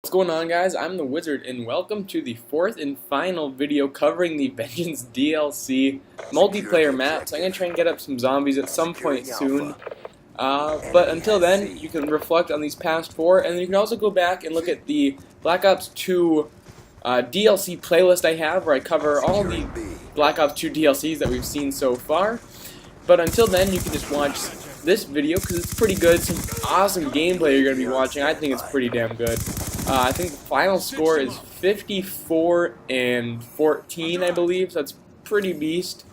What's going on, guys? I'm the Wizard, and welcome to the fourth and final video covering the Vengeance DLC multiplayer map. So I'm going to try and get up some zombies at some point soon. But until then, you can reflect on these past four, and you can also go back and look at the Black Ops 2 DLC playlist I have, where I cover all the Black Ops 2 DLCs that we've seen so far. But until then, you can just watch this video because it's pretty good. Some awesome gameplay you're going to be watching. I think it's pretty damn good. I think the final score is 54-14, I believe. So that's pretty beast.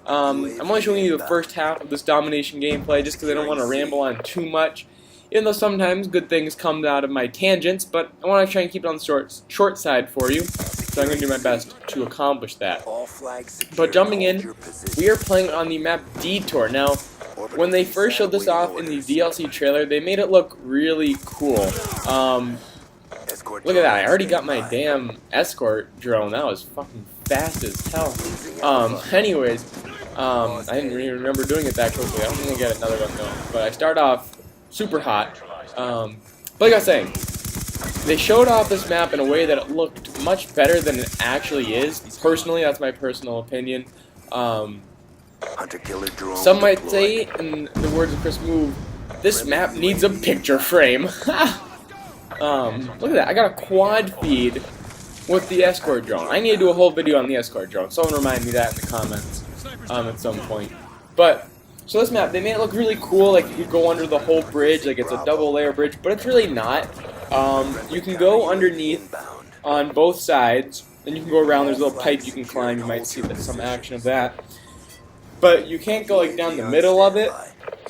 I'm only showing you the first half of this domination gameplay just because I don't want to ramble on too much. Even though sometimes good things come out of my tangents, but I want to try and keep it on the short side for you. So I'm going to do my best to accomplish that. But jumping in, we are playing on the map Detour. Now, when they first showed this off in the DLC trailer, they made it look really cool. Look at that, I already got my damn escort drone. That was fucking fast as hell. Anyways, I didn't really remember doing it that quickly. I don't think I get another one though. But I start off super hot. But like I was saying, they showed off this map in a way that it looked much better than it actually is. Personally, that's my personal opinion. Some might say, in the words of Chris Move, this map needs a picture frame. Look at that, I got a quad feed with the escort drone. I need to do a whole video on the escort drone. Someone remind me that in the comments at some point. But, so this map, they made it look really cool, like you could go under the whole bridge, like it's a double layer bridge, but it's really not. You can go underneath on both sides, and you can go around, there's a little pipe you can climb, you might see some action of that. But you can't go like down the middle of it.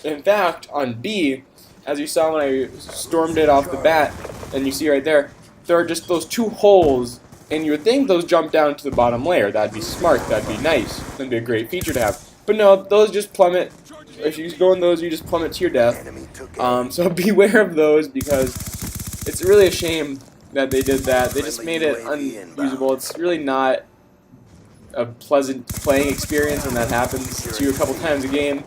In fact, on B, as you saw when I stormed it off the bat, and you see right there, there are just those two holes, and you would think those jump down to the bottom layer. That'd be smart, that'd be nice, that'd be a great feature to have. But no, those just plummet. If you go in those, you just plummet to your death. So beware of those, because it's really a shame that they did that. They just made it unusable. It's really not a pleasant playing experience when that happens to you a couple times a game.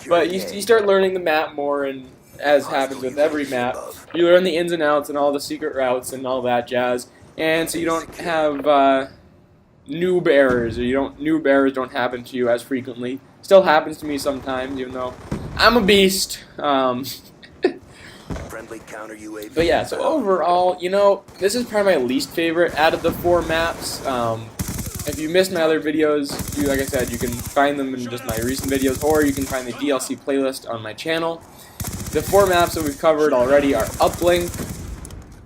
But you start learning the map more, and as happens with every map, you learn the ins and outs and all the secret routes and all that jazz, and so you don't have noob errors, or noob errors don't happen to you as frequently. Still happens to me sometimes, even though I'm a beast. But yeah, so overall, you know, this is probably my least favorite out of the four maps. If you missed my other videos, like I said, you can find them in just my recent videos, or you can find the DLC playlist on my channel. The four maps that we've covered already are Uplink,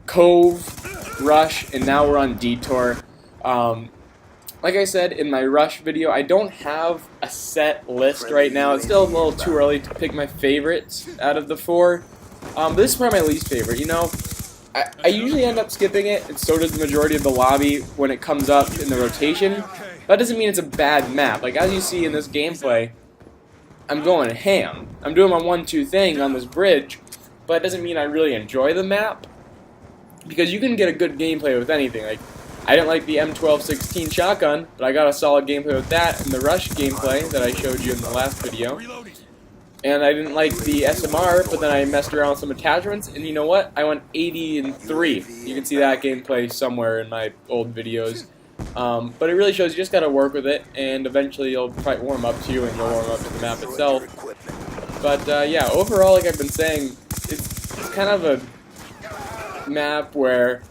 Cove, Rush, and now we're on Detour. Like I said in my Rush video, I don't have a set list right now. It's still a little too early to pick my favorites out of the four. But this is probably my least favorite. You know, I usually end up skipping it, and so does the majority of the lobby when it comes up in the rotation. That doesn't mean it's a bad map. Like, as you see in this gameplay, I'm going ham. I'm doing my 1-2 thing on this bridge, but it doesn't mean I really enjoy the map, because you can get a good gameplay with anything. Like, I didn't like the M1216 shotgun, but I got a solid gameplay with that in the Rush gameplay that I showed you in the last video. And I didn't like the SMR, but then I messed around with some attachments, and you know what? I went 80-3. You can see that gameplay somewhere in my old videos. But it really shows you just gotta work with it, and eventually you'll probably warm up to you, and you'll warm up to the map itself. But yeah, overall, like I've been saying, it's kind of a map where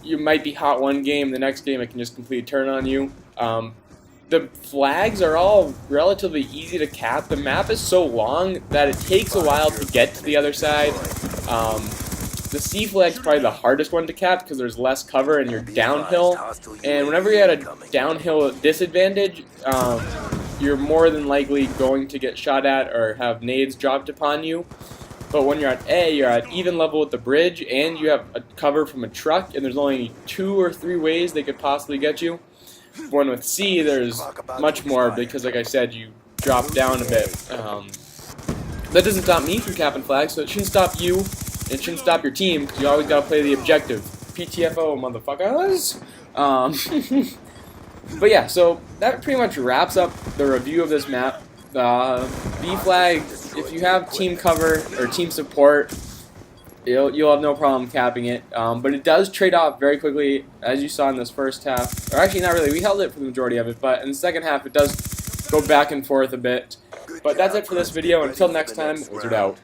you might be hot one game, the next game it can just completely turn on you. The flags are all relatively easy to cap. The map is so long that it takes a while to get to the other side. The C flag's probably the hardest one to cap because there's less cover and you're downhill. And whenever you're at a downhill disadvantage, you're more than likely going to get shot at or have nades dropped upon you. But when you're at A, you're at even level with the bridge, and you have a cover from a truck, and there's only 2 or 3 ways they could possibly get you. When with C, there's much more, because like I said, you drop down a bit. That doesn't stop me from capping flags, so it shouldn't stop you, and it shouldn't stop your team, because you always gotta play the objective. PTFO, motherfuckers! But yeah, so that pretty much wraps up the review of this map. B flag, if you have team cover or team support, you'll have no problem capping it. But it does trade off very quickly, as you saw in this first half. Or actually, not really. We held it for the majority of it, but in the second half, it does go back and forth a bit. But that's it for this video. Until next time, Wizard out.